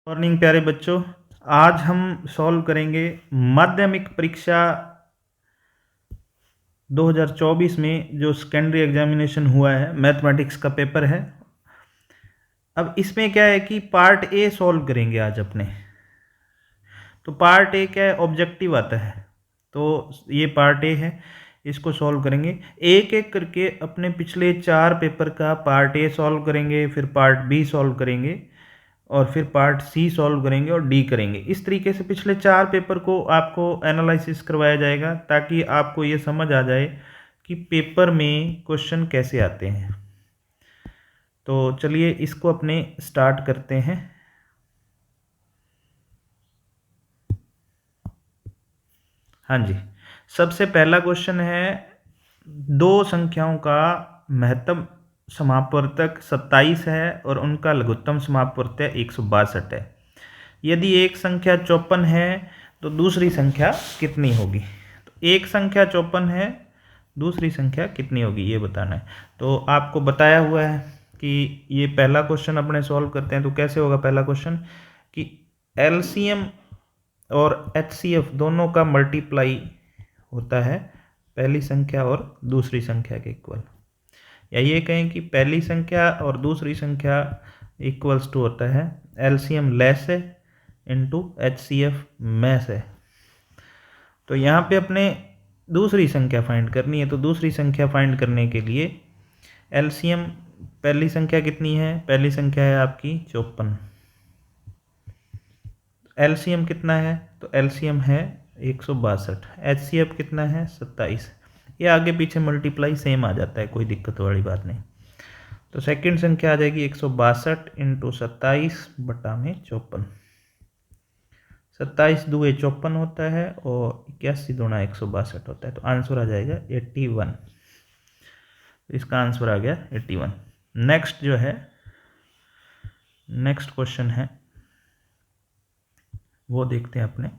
Morning प्यारे बच्चों, आज हम सॉल्व करेंगे माध्यमिक परीक्षा 2024 में जो सेकेंडरी एग्जामिनेशन हुआ है, मैथमेटिक्स का पेपर है। अब इसमें क्या है कि पार्ट ए सॉल्व करेंगे आज अपने। तो पार्ट ए क्या है, ऑब्जेक्टिव आता है, तो ये पार्ट ए है, इसको सॉल्व करेंगे एक एक करके। अपने पिछले 4 पेपर का पार्ट ए सॉल्व करेंगे, फिर पार्ट बी सॉल्व करेंगे और फिर पार्ट सी सॉल्व करेंगे और डी करेंगे। इस तरीके से पिछले 4 पेपर को आपको एनालिसिस करवाया जाएगा ताकि आपको ये समझ आ जाए कि पेपर में क्वेश्चन कैसे आते हैं। तो चलिए इसको अपने स्टार्ट करते हैं। हाँ जी, सबसे पहला क्वेश्चन है, दो संख्याओं का महत्तम समापवर्तक 27 है और उनका लघुत्तम समापवर्तक 162 है। यदि एक संख्या 54 है तो दूसरी संख्या कितनी होगी? तो एक संख्या 54 है, दूसरी संख्या कितनी होगी ये बताना है। तो आपको बताया हुआ है कि ये पहला क्वेश्चन अपने सॉल्व करते हैं। तो कैसे होगा पहला क्वेश्चन कि एलसीएम और एचसीएफ दोनों का मल्टीप्लाई होता है पहली संख्या और दूसरी संख्या के इक्वल, या ये कहें कि पहली संख्या और दूसरी संख्या इक्वल्स टू होता है एलसीएम लेस है इंटू एचसीएफ मैस है। तो यहाँ पे अपने दूसरी संख्या फाइंड करनी है। तो दूसरी संख्या फाइंड करने के लिए एलसीएम, पहली संख्या कितनी है? पहली संख्या है आपकी 54। एलसीएम कितना है? तो एलसीएम है 162। एचसीएफ कितना है? 27। ये आगे पीछे मल्टीप्लाई सेम आ जाता है, कोई दिक्कत वाली बात नहीं। तो सेकंड संख्या आ जाएगी 162 इंटू 27 बटा में 54। 27 दूए 54 होता है और 81 दूना 162 होता है। तो आंसर आ जाएगा 81। इसका आंसर आ गया 81। नेक्स्ट जो है, नेक्स्ट क्वेश्चन है वो देखते हैं अपने।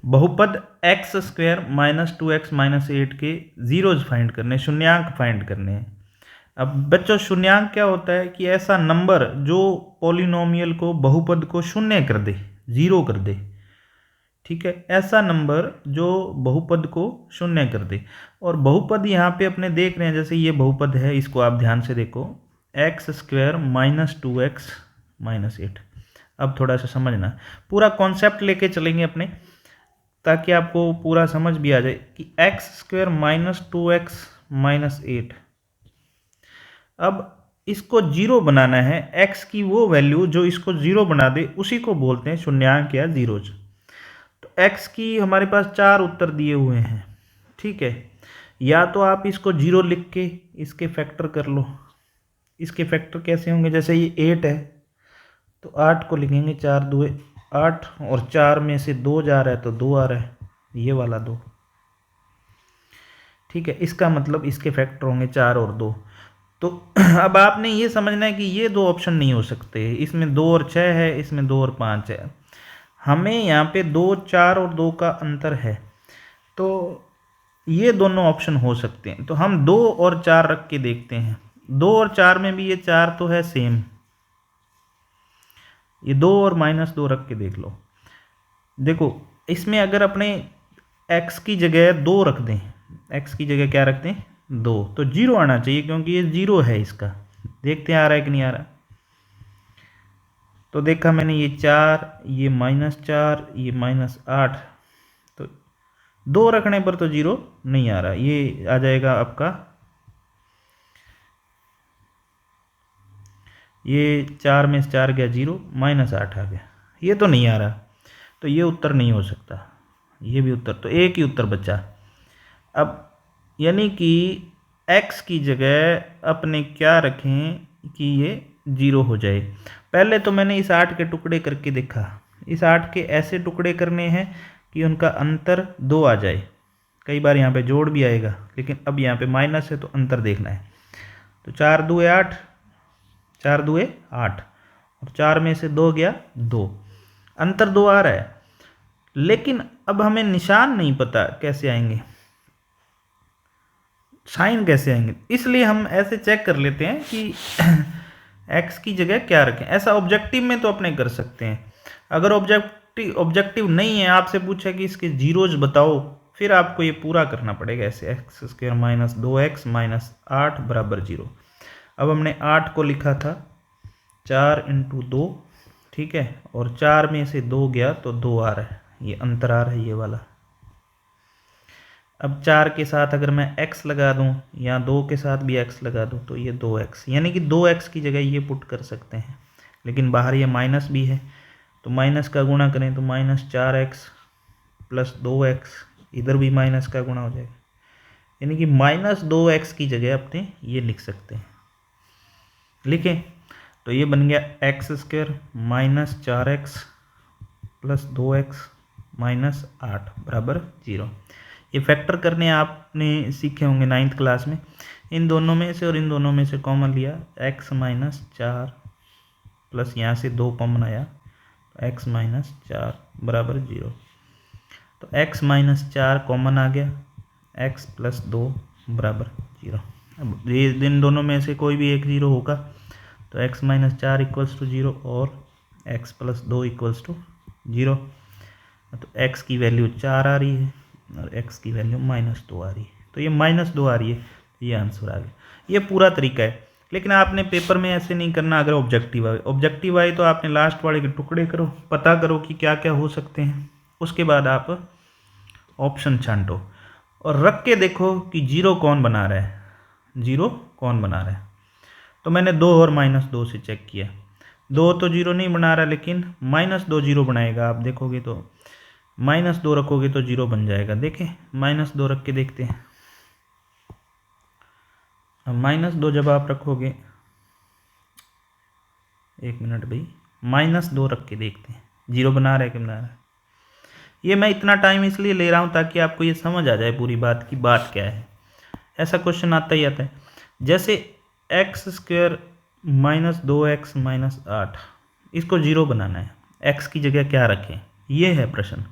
बहुपद x square minus 2x minus 8 के जीरोज फाइंड करने, शून्यांक फाइंड करने हैं। अब बच्चों, शून्यांक क्या होता है कि ऐसा नंबर जो पॉलिनोमियल को, बहुपद को शून्य कर दे, जीरो कर दे। ठीक है, ऐसा नंबर जो बहुपद को शून्य कर दे। और बहुपद यहाँ पे अपने देख रहे हैं, जैसे ये बहुपद है, इसको आप ध्यान से देखो, x square minus 2x minus 8। अब थोड़ा सा समझना, पूरा कॉन्सेप्ट लेके चलेंगे अपने ताकि आपको पूरा समझ भी आ जाए कि x square minus 2x minus 8। अब इसको जीरो बनाना है, x की वो वैल्यू जो इसको जीरो बना दे उसी को बोलते हैं शून्यांक या जीरोज। तो x की हमारे पास 4 उत्तर दिए हुए हैं। ठीक है, या तो आप इसको जीरो लिख के इसके फैक्टर कर लो। इसके फैक्टर कैसे होंगे? जैसे ये 8 है तो 8 को लिखेंगे 4 दूए 8 और 4 में से 2 जा रहा है तो 2 आ रहा है, ये वाला 2। ठीक है, इसका मतलब इसके फैक्टर होंगे 4 और 2। तो अब आपने ये समझना है कि ये दो ऑप्शन नहीं हो सकते, इसमें 2 और 6 है, इसमें 2 और 5 है। हमें यहाँ पे 2, 4 और 2 का अंतर है, तो ये दोनों ऑप्शन हो सकते हैं। तो हम 2 और 4 रख के देखते हैं। 2 और 4 में भी ये 4 तो है सेम, ये 2 और माइनस 2 रख के देख लो। देखो, इसमें अगर अपने x की जगह 2 रख दें, x की जगह क्या रख दें? 2, तो जीरो आना चाहिए क्योंकि ये जीरो है इसका। देखते हैं आ रहा है कि नहीं आ रहा। तो देखा मैंने, ये 4, ये -4, ये -8, तो 2 रखने पर तो जीरो नहीं आ रहा। ये आ जाएगा आपका, ये 4 में से 4 गया 0, -8 आ गया, ये तो नहीं आ रहा। तो ये उत्तर नहीं हो सकता, ये भी उत्तर, तो एक ही उत्तर बचा। अब यानी कि x की जगह अपने क्या रखें कि ये 0 हो जाए। पहले तो मैंने इस 8 के टुकड़े करके देखा, इस 8 के ऐसे टुकड़े करने हैं कि उनका अंतर 2 आ जाए। कई बार यहाँ पे जोड़ भी आएगा, लेकिन अब यहाँ पे माइनस है तो अंतर देखना है। तो 4 दूए 8, 4 दूए 8 और 4 में से 2 गया 2, अंतर 2 आ रहा है। लेकिन अब हमें निशान नहीं पता कैसे आएंगे, साइन कैसे आएंगे, इसलिए हम ऐसे चेक कर लेते हैं कि एक्स की जगह क्या रखें। ऐसा ऑब्जेक्टिव में तो अपने कर सकते हैं। अगर ऑब्जेक्टिव नहीं है, आपसे पूछा कि इसके जीरोज बताओ, फिर आपको ये पूरा करना पड़ेगा ऐसे, x square minus 2x minus 8 बराबर 0। अब हमने 8 को लिखा था 4 इंटू 2, ठीक है, और 4 में से 2 गया तो 2 आ रहा है, ये अंतर आ रहा है ये वाला। अब 4 के साथ अगर मैं x लगा दूं या 2 के साथ भी x लगा दूं तो ये 2x, यानी कि 2x की जगह ये पुट कर सकते हैं। लेकिन बाहर ये माइनस भी है, तो माइनस का गुणा करें तो माइनस 4x प्लस 2x, इधर भी माइनस का गुणा हो जाएगा, यानी कि माइनस 2x की जगह अपने ये लिख सकते हैं। लिखें तो ये बन गया x square minus 4x plus 2x minus 8 बराबर 0। ये फैक्टर करने आपने सीखे होंगे 9th क्लास में। इन दोनों में से और इन दोनों में से कॉमन लिया, x माइनस 4 प्लस यहाँ से 2 कॉमन आया, x माइनस 4 बराबर 0। तो x माइनस 4 कॉमन आ गया, x प्लस 2 बराबर 0। अब ये इन दोनों में से कोई भी एक 0 होगा तो x माइनस 4 इक्वल्स टू 0 और x प्लस 2 इक्वल्स टू 0। तो x की वैल्यू 4 आ रही है और x की वैल्यू माइनस 2 आ रही है, तो ये माइनस 2 आ रही है, ये आंसर आ गया। ये पूरा तरीका है, लेकिन आपने पेपर में ऐसे नहीं करना। अगर ऑब्जेक्टिव आए, ऑब्जेक्टिव आए तो आपने लास्ट वाले के टुकड़े करो, पता करो कि क्या क्या हो सकते हैं, उसके बाद आप ऑप्शन छांटो और रख के देखो कि जीरो कौन बना रहा है, जीरो कौन बना रहा है। तो मैंने 2 और माइनस 2 से चेक किया, 2 तो जीरो नहीं बना रहा, लेकिन माइनस 2 जीरो बनाएगा। आप देखोगे तो माइनस 2 रखोगे तो जीरो बन जाएगा। देखें माइनस 2 रख के देखते हैं। अब माइनस 2 जब आप रखोगे, एक मिनट भाई, माइनस 2 रख के देखते हैं जीरो बना रहा है कि बना रहा है। ये मैं इतना टाइम इसलिए ले रहा हूँ ताकि आपको ये समझ आ जाए पूरी बात की बात क्या है। ऐसा क्वेश्चन आता ही आता है, जैसे x square minus 2x minus 8, इसको जीरो बनाना है, x की जगह क्या रखें, ये है प्रश्न।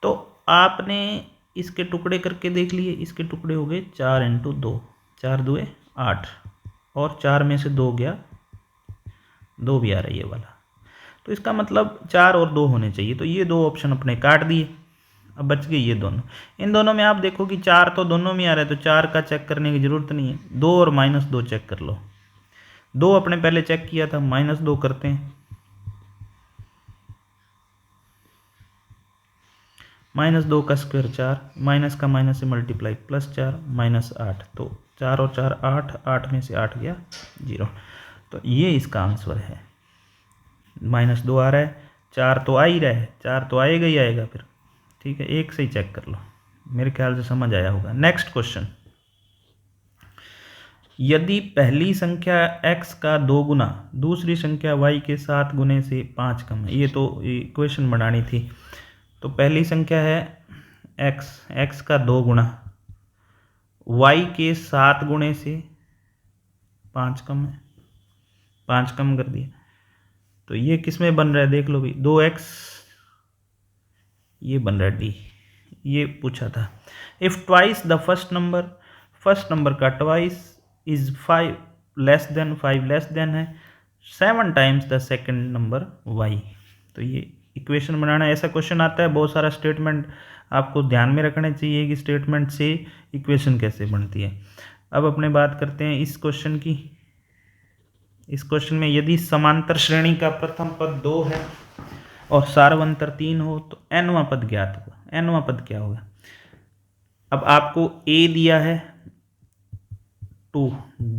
तो आपने इसके टुकड़े करके देख लिए, इसके टुकड़े हो गए 4 इंटू 2, 4 2 8, और 4 में से 2 गया, 2 भी आ रहा है ये वाला, तो इसका मतलब 4 और 2 होने चाहिए। तो ये 2 ऑप्शन अपने काट दिए, अब बच गए ये दोनों। इन दोनों में आप देखो कि 4 तो दोनों में आ रहा है, तो 4 का चेक करने की ज़रूरत नहीं है, 2 और माइनस 2 चेक कर लो। 2 अपने पहले चेक किया था, माइनस 2 करते हैं, माइनस 2 का स्क्वायर 4, माइनस का माइनस से मल्टीप्लाई प्लस 4 माइनस 8, तो 4 और 4 8, 8 में से 8 गया 0। तो ये इसका आंसर है। माइनस 2 आ रहा है, 4 तो आ ही रहा है, 4 तो आएगा ही आएगा फिर, ठीक है, एक से ही चेक कर लो। मेरे ख्याल से समझ आया होगा। नेक्स्ट क्वेश्चन, यदि पहली संख्या x का 2 गुना दूसरी संख्या y के 7 गुने से 5 कम है, ये तो इक्वेशन बनानी थी। तो पहली संख्या है x का 2 गुना y के 7 गुणे से 5 कम है, 5 कम कर दिया। तो ये किस में बन रहा है देख लो भाई, 2x, ये बन रहा है डी, ये पूछा था। If twice the first number का twice is 5 less than 5 less than है 7 times the second number y। तो ये इक्वेशन बनाना, ऐसा क्वेश्चन आता है, बहुत सारा स्टेटमेंट आपको ध्यान में रखने चाहिए कि स्टेटमेंट से इक्वेशन कैसे बनती है। अब अपने बात करते हैं इस क्वेश्चन की। इस क्वेश्चन में यदि समांतर श्रेणी का प्रथम पद 2 है और सार्वंतर 3 हो तो nवां पद ज्ञात होगा। nवां पद क्या होगा? अब आपको a दिया है 2,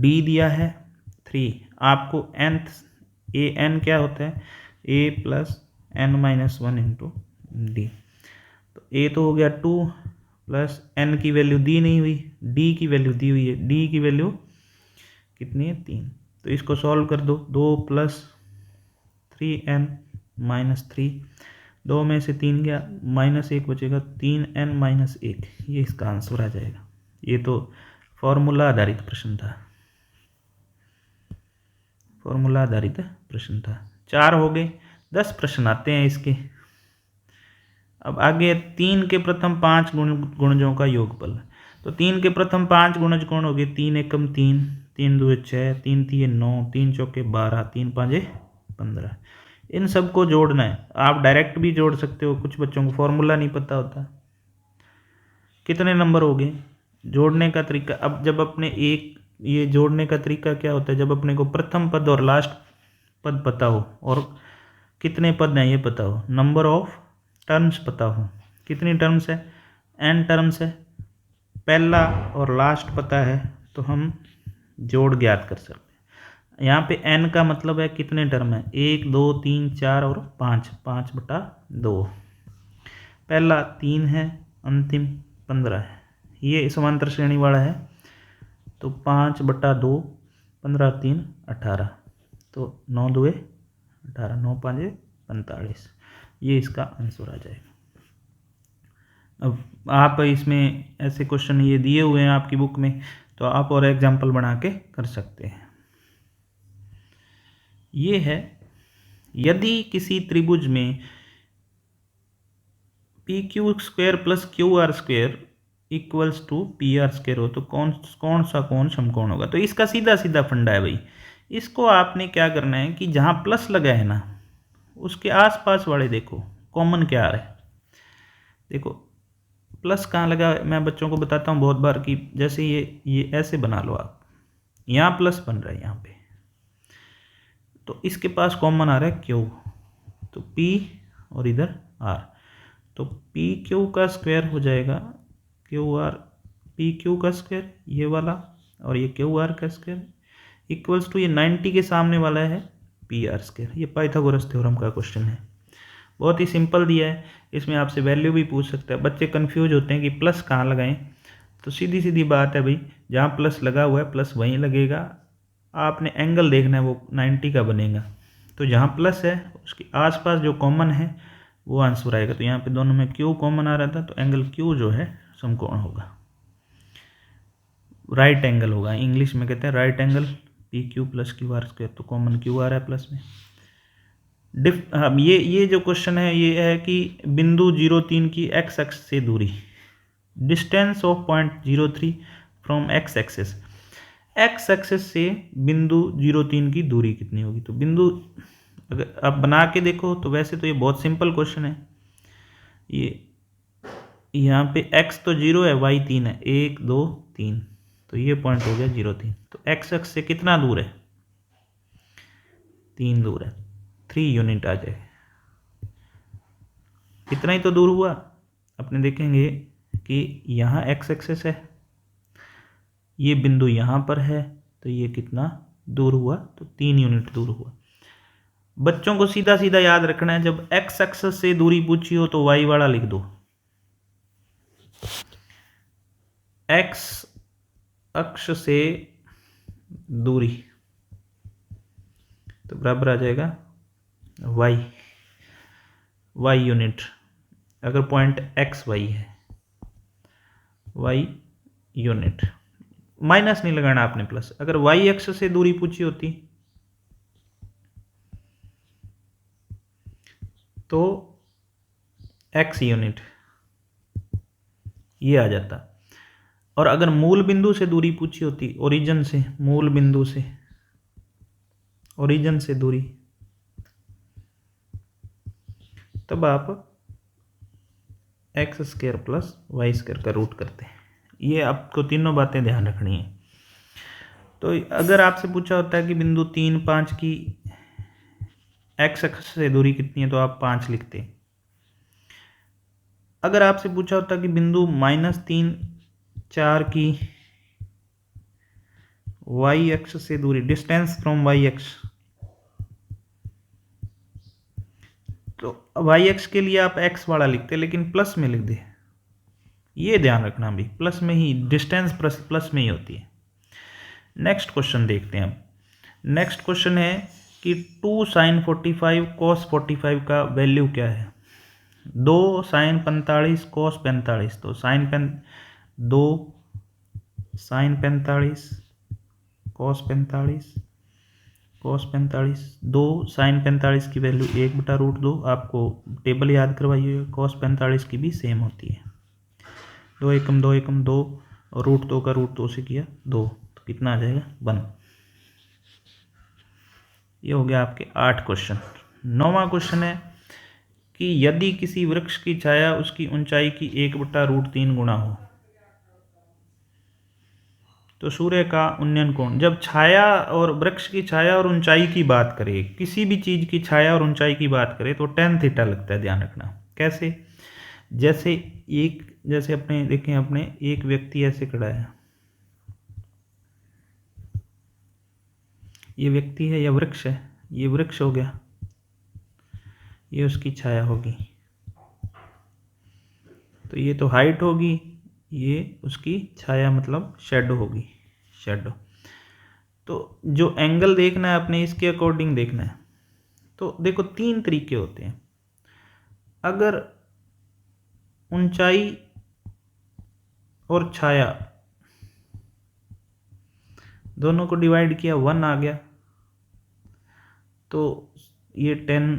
d दिया है 3, आपको n क्या होता है, a plus n minus 1 into D. तो a तो हो गया 2 प्लस n की वैल्यू दी नहीं हुई, d की वैल्यू दी हुई है, d की वैल्यू कितनी है 3। तो इसको सॉल्व कर दो, 2 प्लस 3n माइनस 3, 2 में से 3 गया, माइनस 1 बचेगा, 3n माइनस 1, ये इसका आंसर आ जाएगा। ये तो फॉर्मूला आधारित प्रश्न था, फॉर्मूला आधारित प्रश्न था। 4 हो गए, 10 प्रश्न आते हैं इसके। अब आगे 3 के प्रथम 5 गुणजों का योगफल। तो 3 के प्रथम 5 गुणज कौन हो गए, 3 एकम 3, 3 दूए 6, 3 तिये 9, 3 चौके 12, 3 पाँचे 15। इन सब को जोड़ना है। आप डायरेक्ट भी जोड़ सकते हो, कुछ बच्चों को फॉर्मूला नहीं पता होता। कितने नंबर हो गए? जोड़ने का तरीका, अब जब अपने ये जोड़ने का तरीका क्या होता है, जब अपने को प्रथम पद और लास्ट पद पता हो और कितने पद हैं ये पता हो, नंबर ऑफ टर्म्स पता हो। कितनी टर्म्स है? n टर्म्स है। पहला और लास्ट पता है तो हम जोड़ ज्ञात कर सकते हैं। यहाँ पे n का मतलब है कितने टर्म है, 1 2 3 4 और 5, 5/2। पहला 3 है, अंतिम 15 है। ये समांतर श्रेणी वाला है तो 5/2, 15 3 18, तो 9 2 18, 9 5 45। ये इसका आंसर आ जाएगा। अब आप इसमें ऐसे क्वेश्चन ये दिए हुए हैं आपकी बुक में, तो आप और एग्जाम्पल बना के कर सकते हैं। ये है, यदि किसी त्रिभुज में PQ² + QR² equals to PR² हो तो कौन सा कोण समकोण होगा। तो इसका सीधा सीधा फंडा है भाई। इसको आपने क्या करना है कि जहाँ प्लस लगा है ना, उसके आसपास वाले देखो कॉमन क्या आ रहा है। देखो प्लस कहाँ लगा, मैं बच्चों को बताता हूँ बहुत बार कि जैसे ये ऐसे बना लो आप, यहाँ प्लस बन रहा है यहाँ पे, तो इसके पास कॉमन आ रहा है Q, तो P और इधर R, तो PQ का स्क्वायर हो जाएगा QR, PQ का स्क्वायर ये वाला और ये QR का स्क्वायर इक्वल्स टू ये 90 के सामने वाला है PR²। ये पाइथागोरस थ्योरम का क्वेश्चन है, बहुत ही सिंपल दिया है। इसमें आपसे वैल्यू भी पूछ सकता है। बच्चे कंफ्यूज होते हैं कि प्लस कहाँ लगाएं, तो सीधी सीधी बात है भाई, जहाँ प्लस लगा हुआ है प्लस वहीं लगेगा। आपने एंगल देखना है, वो 90 का बनेगा, तो जहाँ प्लस है उसके आसपास जो कॉमन है वो आंसर आएगा। तो यहाँ पे दोनों में Q कॉमन आ रहा था, तो एंगल Q जो है समकोण होगा, राइट एंगल होगा। इंग्लिश में कहते हैं राइट एंगल, PQ + QR², तो कॉमन Q आ रहा है प्लस में। ये जो क्वेश्चन है ये है कि बिंदु 03 की x अक्ष से दूरी, distance of point 03 from x axis. x axis से बिंदु 03 की दूरी कितनी होगी। तो बिंदु अगर आप बना के देखो तो वैसे तो ये बहुत सिंपल क्वेश्चन है। ये यहाँ पे x तो 0 है, y 3 है, 1 2 3, तो ये पॉइंट हो गया 03। तो x अक्ष से कितना दूर है, 3 दूर है, 3 यूनिट आ जाए। इतना ही तो दूर हुआ। अपने देखेंगे कि यहाँ x एक्सिस है, ये बिंदु यहाँ पर है, तो ये कितना दूर हुआ, तो 3 यूनिट दूर हुआ। बच्चों को सीधा सीधा याद रखना है, जब x एक्सिस से दूरी पूछी हो तो y वाला लिख दो, x अक्ष से दूरी तो बराबर आ जाएगा y यूनिट। अगर पॉइंट XY है, y यूनिट, माइनस नहीं लगाना आपने प्लस। अगर y अक्ष से दूरी पूछी होती तो x यूनिट ये आ जाता। और अगर मूल बिंदु से दूरी पूछी होती, ओरिजिन से, मूल बिंदु से ओरिजिन से दूरी, तब आप x² + y² का रूट करते हैं। ये आपको तीनों बातें ध्यान रखनी है। तो अगर आपसे पूछा होता है कि बिंदु 3 5 की x अक्ष से दूरी कितनी है, तो आप 5 लिखते। अगर आपसे पूछा होता कि बिंदु -3 4 की y अक्ष से दूरी, डिस्टेंस फ्रॉम y अक्ष, तो y अक्ष के लिए आप x वाला लिखते, लेकिन प्लस में लिख दे। ये ध्यान रखना भी, प्लस में ही डिस्टेंस प्लस में ही होती है। नेक्स्ट क्वेश्चन देखते हैं। नेक्स्ट क्वेश्चन है कि 2 sin 45 cos 45 का वैल्यू क्या है। 2 sin 45 cos 45, तो 2 sin 45 cos 45 cos 45, 2 sin 45 की वैल्यू 1/√2। आपको टेबल याद करवाई हुई है, cos 45 की भी सेम होती है। 2 एकम 2 एकम 2 और √2 का √2 से किया 2, तो कितना आ जाएगा 1। ये हो गया आपके 8 क्वेश्चन। 9वां क्वेश्चन है कि यदि किसी वृक्ष की छाया उसकी ऊंचाई की 1/√3 गुना हो तो सूर्य का उन्नयन कोण। जब छाया और वृक्ष की छाया और ऊंचाई की बात करें, किसी भी चीज़ की छाया और ऊंचाई की बात करें तो tan थीटा लगता है, ध्यान रखना। कैसे? जैसे अपने देखें, अपने एक व्यक्ति ऐसे खड़ा है, ये व्यक्ति है या वृक्ष है, ये वृक्ष हो गया, ये उसकी छाया होगी, तो ये तो हाइट होगी, ये उसकी छाया मतलब शेडो होगी, शेडो। तो जो एंगल देखना है अपने इसके अकॉर्डिंग देखना है। तो देखो 3 तरीके होते हैं। अगर ऊंचाई और छाया दोनों को डिवाइड किया 1 आ गया, तो ये tan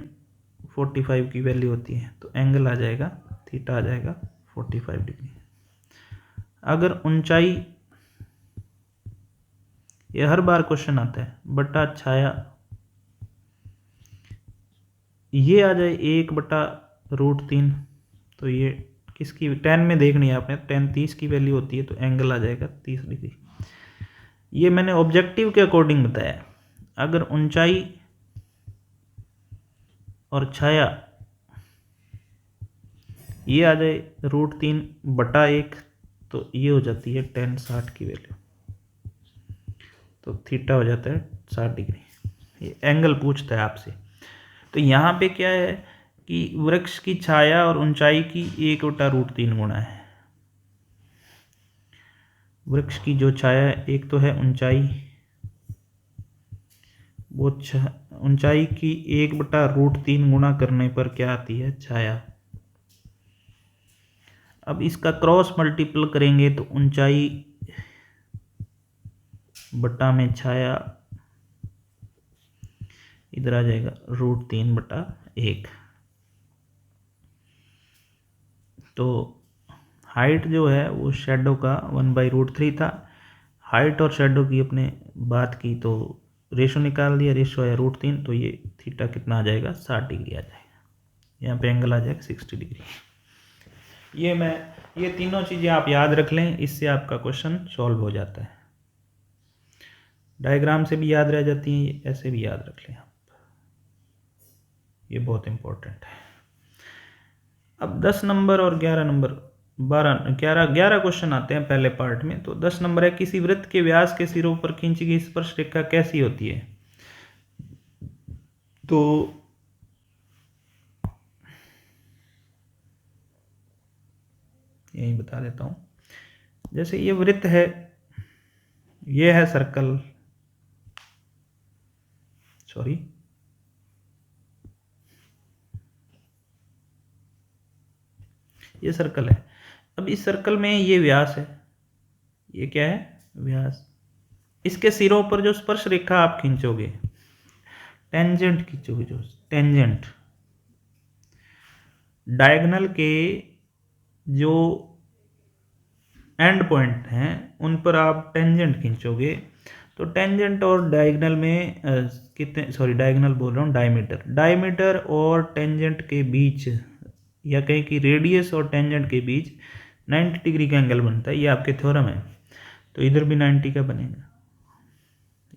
45 की वैल्यू होती है, तो एंगल आ जाएगा, थीटा आ जाएगा 45 डिग्री। अगर ऊंचाई, ये हर बार क्वेश्चन आता है, बटा छाया, ये आ जाए 1/√3, तो ये किसकी tan में देखनी है आपने, tan 30 की वैल्यू होती है, तो एंगल आ जाएगा 30 डिग्री। ये मैंने ऑब्जेक्टिव के अकॉर्डिंग बताया। अगर ऊंचाई और छाया ये आ जाए √3/1, तो ये हो जाती है tan 60 की वैल्यू, तो थीटा हो जाता है 60 डिग्री। ये एंगल पूछता है आपसे। तो यहाँ पे क्या है कि वृक्ष की छाया और ऊंचाई की 1/√3 गुना है। वृक्ष की जो छाया है, एक तो है ऊंचाई, वो ऊंचाई की 1/√3 गुना करने पर क्या आती है, छाया। अब इसका क्रॉस मल्टीपल करेंगे तो ऊंचाई बटा में छाया इधर आ जाएगा √3/1। तो हाइट जो है वो शेडो का 1/√3 था। हाइट और शेडो की अपने बात की तो रेशो निकाल दिया, रेशो आया √3, तो ये थीटा कितना आ जाएगा, 60 डिग्री आ जाएगा। यहाँ पे एंगल आ जाएगा 60 डिग्री। ये तीनों चीज़ें आप याद रख लें, इससे आपका क्वेश्चन सॉल्व हो जाता है। डायग्राम से भी याद रह जाती हैं, ऐसे भी याद रख लें आप, ये बहुत इंपॉर्टेंट है। अब 10 नंबर और 11 नंबर 11 क्वेश्चन आते हैं पहले पार्ट में। तो 10 नंबर है, किसी वृत्त के व्यास के सिरों पर खींची गई स्पर्श रेखा कैसी होती है। तो यही बता देता हूं। जैसे ये वृत्त है, ये है सर्कल, सॉरी, ये सर्कल है। अब इस सर्कल में ये व्यास है, ये क्या है, व्यास। इसके सिरों पर जो स्पर्श रेखा आप खींचोगे, टेंजेंट खींचोगे, जो टेंजेंट, डायगोनल के जो एंड पॉइंट हैं उन पर आप टेंजेंट खींचोगे, तो टेंजेंट और डायगोनल में कितने, सॉरी डायगोनल बोल रहा हूँ, डायमीटर और टेंजेंट के बीच, या कहें कि रेडियस और टेंजेंट के बीच 90 डिग्री का एंगल बनता है। ये आपके थ्योरम है, तो इधर भी 90 का बनेगा।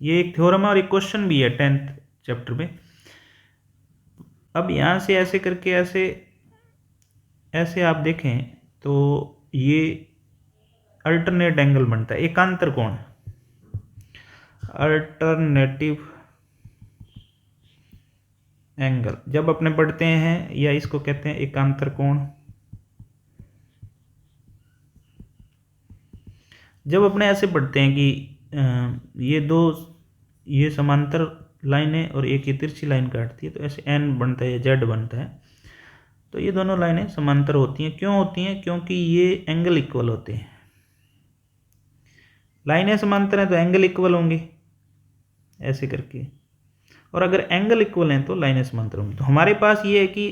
ये एक थ्योरम है और एक क्वेश्चन भी है 10th चैप्टर में। अब यहाँ से ऐसे करके ऐसे आप देखें तो ये अल्टरनेट एंगल बनता है, एकांतर कोण, अल्टरनेटिव एंगल जब अपने पढ़ते हैं, या इसको कहते हैं एकांतर कोण। जब अपने ऐसे पढ़ते हैं कि ये समांतर लाइन है और एक ये तिरछी लाइन काटती है, तो ऐसे एन बनता है या जेड बनता है, तो ये दोनों लाइनें समांतर होती हैं। क्यों होती हैं? क्योंकि ये एंगल इक्वल होते हैं। लाइनें समांतर हैं तो एंगल इक्वल होंगे, ऐसे करके, और अगर एंगल इक्वल हैं तो लाइनें समांतर होंगी। तो हमारे पास ये है कि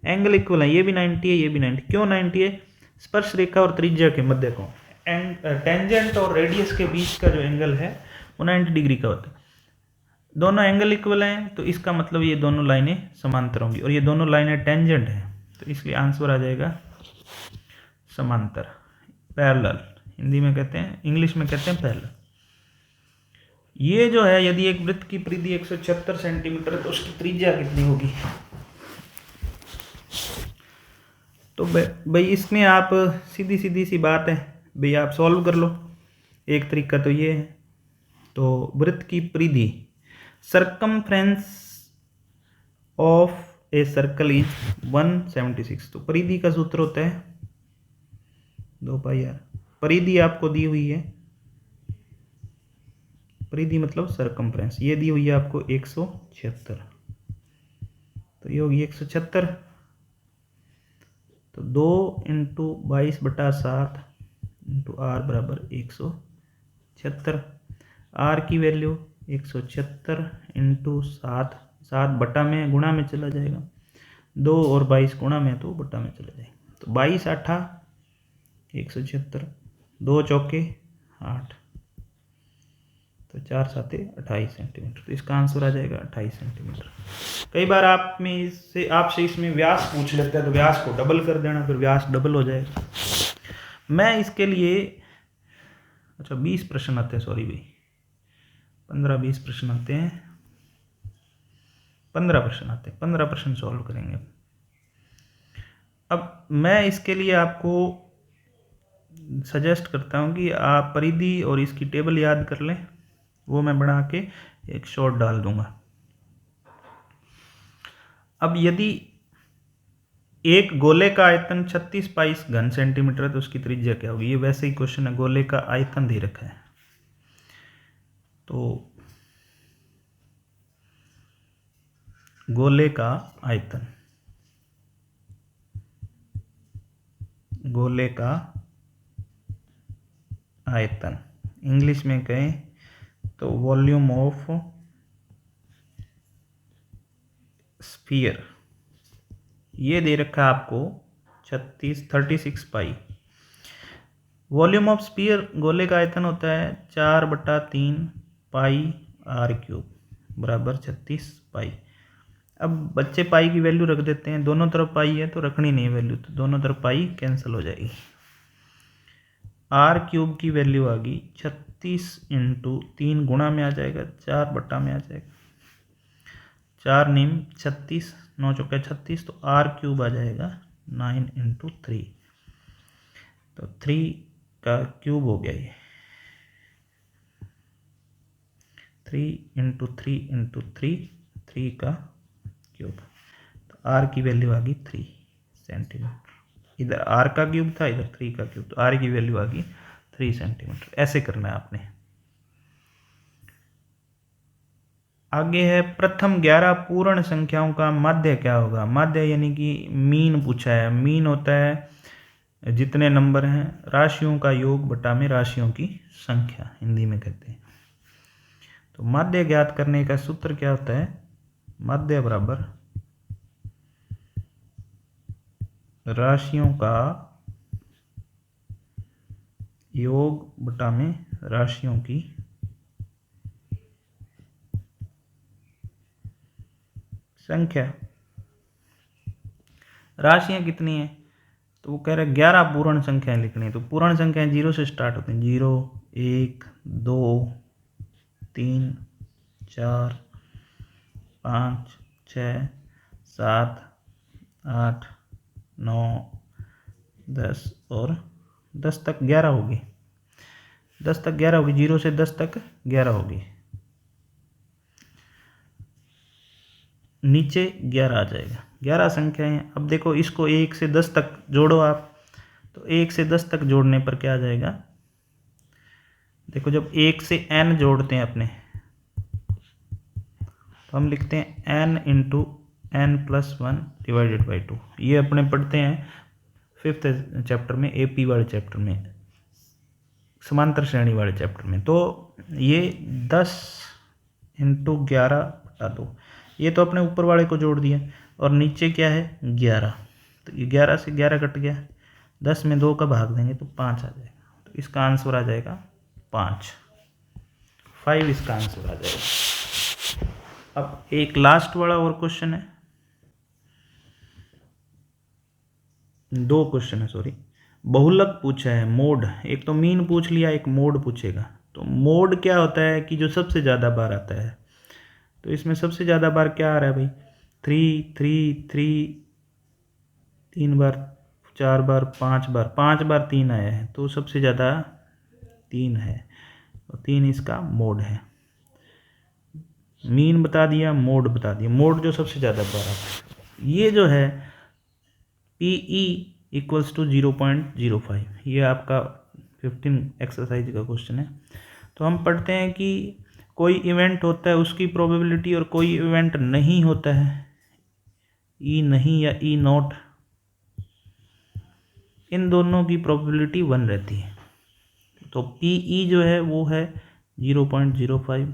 एंगल इक्वल है, ये भी 90 है, ये भी 90। क्यों 90 है? स्पर्श रेखा और त्रिज्या के मध्य कोण, टेंजेंट और रेडियस के बीच का जो एंगल है वो 90 डिग्री का होता है। दोनों एंगल इक्वल हैं तो इसका मतलब ये दोनों लाइनें समांतर होंगी, और ये दोनों लाइनें टेंजेंट हैं तो इसलिए आंसर आ जाएगा समांतर, पैरेलल। हिंदी में कहते हैं, इंग्लिश में कहते हैं पैरेलल। ये जो है, यदि एक वृत्त की परिधि 176 सेंटीमीटर है तो उसकी त्रिज्या कितनी होगी? तो भाई इसमें आप सीधी सीधी सी बात है भाई, आप सॉल्व कर लो। एक तरीका तो ये है, तो वृत्त की परिधि, circumference of a circle is 176। तो परिधि का सूत्र होता है 2πr। परिधि आपको दी हुई है, परिधि मतलब सरकमफ्रेंस, ये दी हुई है आपको 176, तो ये होगी 176। तो 2 × 22/7 × r बराबर 176। r की वैल्यू 176 × 7, 7 बटा में गुणा में चला जाएगा, 2 और 22 गुणा में तो बटा में चला जाएगा। तो 22 8 176, 2 चौके 8, तो 4 7 28 सेंटीमीटर। तो इसका आंसर आ जाएगा 28 सेंटीमीटर। कई बार आपसे इसमें व्यास पूछ लेते हैं तो व्यास को डबल कर देना, फिर व्यास डबल हो जाएगा। मैं इसके लिए 20 प्रश्न आते हैं, सॉरी भाई 15-20 प्रश्न आते हैं, 15 प्रश्न आते हैं, 15 प्रश्न सॉल्व करेंगे। अब मैं इसके लिए आपको सजेस्ट करता हूं कि आप परिधि और इसकी टेबल याद कर लें, वो मैं बना के एक शॉर्ट डाल दूंगा। अब यदि एक गोले का आयतन 36 पाई घन सेंटीमीटर है तो उसकी त्रिज्या क्या होगी? ये वैसे ही क्वेश्चन है, गोले का आयतन दे रखा है। तो गोले का आयतन, गोले का आयतन इंग्लिश में कहें तो वॉल्यूम ऑफ स्फीयर, ये दे रखा है आपको 36 पाई। वॉल्यूम ऑफ स्फीयर, गोले का आयतन होता है 4/3 पाई r³ बराबर 36 पाई। अब बच्चे पाई की वैल्यू रख देते हैं, दोनों तरफ पाई है तो रखनी नहीं वैल्यू, तो दोनों तरफ पाई कैंसिल हो जाएगी। r³ की वैल्यू आ गई 36 × 3 गुणा में आ जाएगा, 4 बटा में आ जाएगा, 4 × 36, 9 चौके 36, तो r³ आ जाएगा 9 × 3, तो 3 का क्यूब हो गया ये, 3 × 3 × 3, 3 का क्यूब। तो r की वैल्यू आ गई 3 सेंटीमीटर। इधर r का क्यूब था, इधर 3 का क्यूब, तो r की वैल्यू आ गई 3 सेंटीमीटर। ऐसे करना है आपने। आगे है प्रथम 11 पूर्ण संख्याओं का माध्य क्या होगा? माध्य यानी कि मीन पूछा है। मीन होता है जितने नंबर हैं, राशियों का योग बटा में राशियों की संख्या, हिंदी में कहते हैं। तो माध्य ज्ञात करने का सूत्र क्या होता है? माध्य बराबर राशियों का योग बटा में राशियों की संख्या। राशियां कितनी हैं? तो वो कह रहे हैं 11 पूर्ण संख्याएं लिखनी है। तो पूर्ण संख्याएं 0 से स्टार्ट होती हैं, 0 1 2 3 4 5 6 7 8 9 10 और 10 तक 11 होगी, 10 तक 11 होगी, 0 से 10 तक 11 होगी, नीचे 11 आ जाएगा। 11 संख्याएं। अब देखो इसको 1 से 10 तक जोड़ो आप, तो 1 से 10 तक जोड़ने पर क्या आ जाएगा? देखो जब 1 से n जोड़ते हैं अपने, तो हम लिखते हैं n × n+1 / 2। ये अपने पढ़ते हैं 5th चैप्टर में, AP वाले चैप्टर में, समांतर श्रेणी वाले चैप्टर में। तो ये 10 × 11/2, ये तो अपने ऊपर वाले को जोड़ दिया, और नीचे क्या है 11, तो ये 11 से 11 कट गया, 10 में 2 का भाग देंगे तो 5 आ जाएगा। तो इसका आंसर आ जाएगा 5 इसका आंसर आ जाएगा। अब एक लास्ट वाला और क्वेश्चन है, 2 क्वेश्चन है सॉरी, बहुलक पूछा है, मोड, एक तो मीन पूछ लिया, एक मोड पूछेगा। तो मोड क्या होता है कि जो सबसे ज़्यादा बार आता है, तो इसमें सबसे ज़्यादा बार क्या आ रहा है भाई, 3 3 3, 3 बार, 4 बार, 5 बार, 5 बार 3 आया है, तो सबसे ज़्यादा 3 है, तो 3 इसका मोड है। मीन बता दिया, मोड बता दिया, मोड जो सबसे ज़्यादा बार आता है। ये जो है PE इक्वल्स टू 0.05, ये आपका 15 एक्सरसाइज का क्वेश्चन है। तो हम पढ़ते हैं कि कोई इवेंट होता है उसकी प्रोबेबिलिटी और कोई इवेंट नहीं होता है, E नहीं या E नॉट, इन दोनों की प्रोबेबिलिटी 1 रहती है। तो PE जो है वो है 0.05,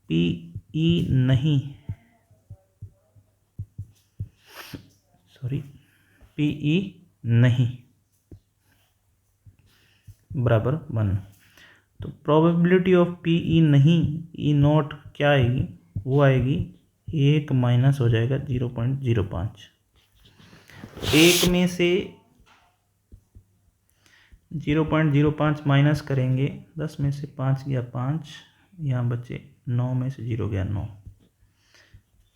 PE नहीं, सॉरी, PE नहीं बराबर 1। तो प्रोबेबिलिटी ऑफ PE नहीं, E नॉट क्या आएगी, वो आएगी 1 माइनस हो जाएगा 0.05। एक में से 0.05 माइनस करेंगे, 10 में से 5 गया 5, यहाँ बचे 9 में से 0 गया 9,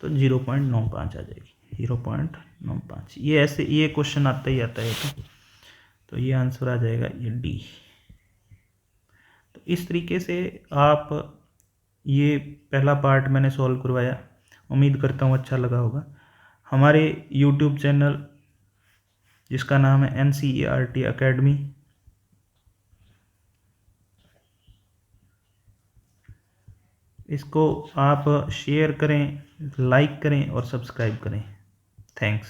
तो 0.95 आ जाएगी, 0.95। ये ऐसे ये क्वेश्चन आता ही आता है, तो ये आंसर आ जाएगा ये D। तो इस तरीके से आप, ये पहला पार्ट मैंने सॉल्व करवाया, उम्मीद करता हूँ अच्छा लगा होगा। हमारे YouTube चैनल जिसका नाम है NCERT अकेडमी, इसको आप शेयर करें, लाइक करें और सब्सक्राइब करें। थैंक्स।